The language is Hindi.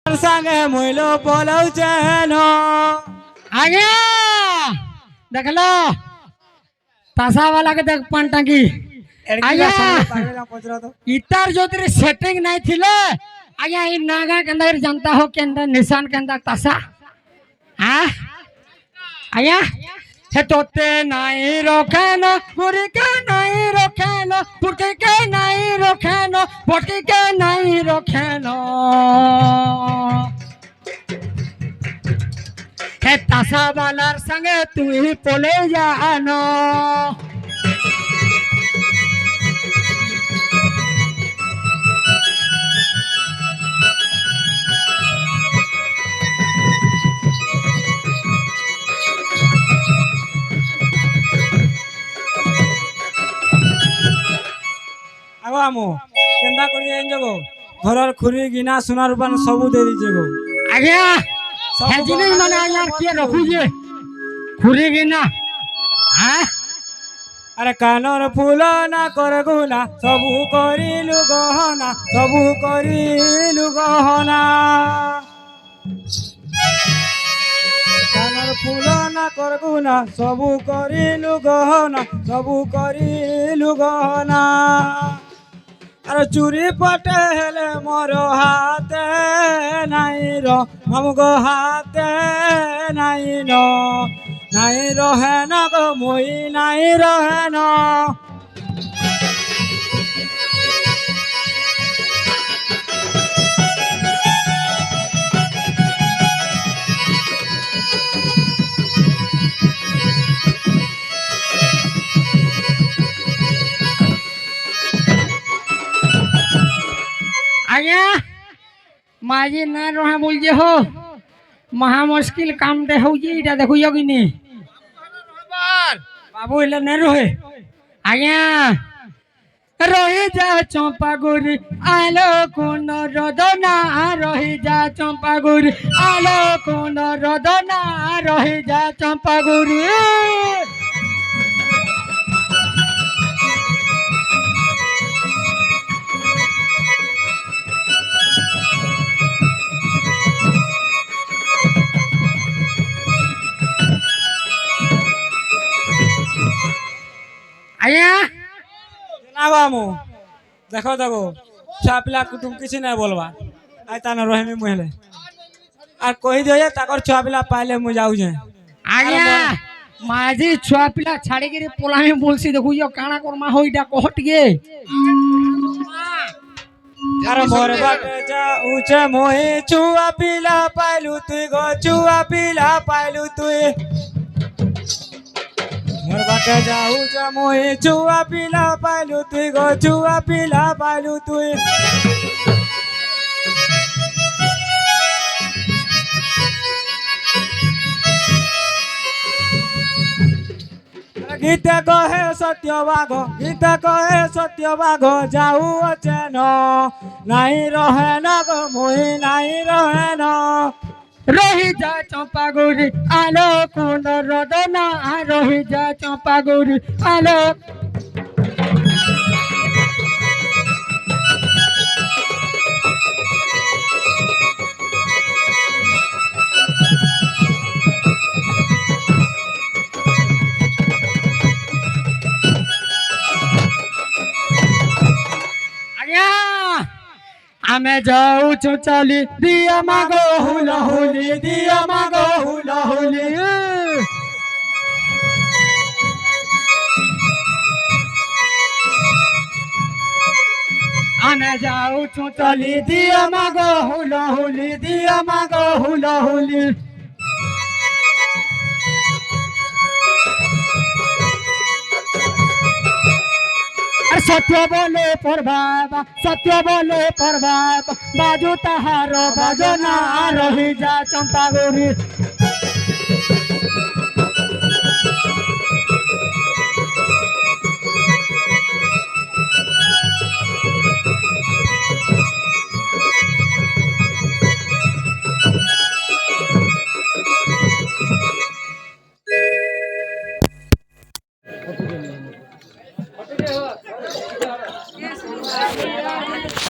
संगे मुइलो बोलौ चेनो आगे देख लो तासा वाला के देख पान टांगी आगे इतार जो तेरे सेटिंग नहीं थिले आगे इन नागा के अंदर जानता हो के अंदर निशान के अंदर तासा हाँ आगे हे तोते नहीं रोकनो पुरी के नहीं रोकनो पुरके के नहीं रोकनो पटके के नहीं रोकनो हे तासा वालार संगे तू ही पोले जानो आगो आमो केंदा करी एन जगो घरर खुरी गिना सोना रूपा सबू दे दीजे गो आगे हे जिने माने यार के रखू जे खुरी गिना हां अरे कानर फूल ना कर गुना सबू करिलु गहना सबू करिलु गहना कानर फूल ना कर गुना सबू करिलु गहना सबू करिलु गहना अरे चूरी पटे हेले मोर हाथे नाई रो हमगो हाथे नाई नो नाई रहे न गो मुई नाई रहे न आगे माजी ना रहा बोल जे हो महा मुश्किल काम दे हो जे इटा देखो योगिनी बाबू इले ने रोहे आगे रही जा चंपा गुरी आलो कोन रदना रही जा चंपा गुरी आलो कोन रदना रही जा चंपा गुरी आया ना बामू देखो देखो छुआ पिला कुटुम किसी नहीं बोलवा आई तान रहे मुहले আর কই দিয়ে তাকর ছুয়া পিলা পাইলে মু যাউ যে आया माझी छुआ पिला छाड़ी गिरी पोलामी बोलसी देखो यो काना करमा होइडा कहट गे আরে মোর বাটে যাউছে মই ছুয়া পিলা পাইলু তুই গো ছুয়া পিলা পাইলু তুই মোর বাটে যাউছে মই ছুয়া পিলা পাইলু তুই গো ছুয়া পিলা পাইলু তুই गीत कहे सत्य बाघ गीत कहे सत्य बाघ जाऊ अचेन नहीं रहे न गो मुई नहीं रहे न रही जा चंपा गुरी आलो कोन रदना रही जा चंपा गुरी आलो आमे जाऊ छु चली दिया मागो हुला हुली दिया मागो हुला हुली आमे जाऊ छु चली दिया मागो हुला हुली दिया मागो हुला हुली सत्य बोले प्रभाव सत्य बोले प्रभाव बाजू तहारो बाजो ना रही जा चंपा गोरी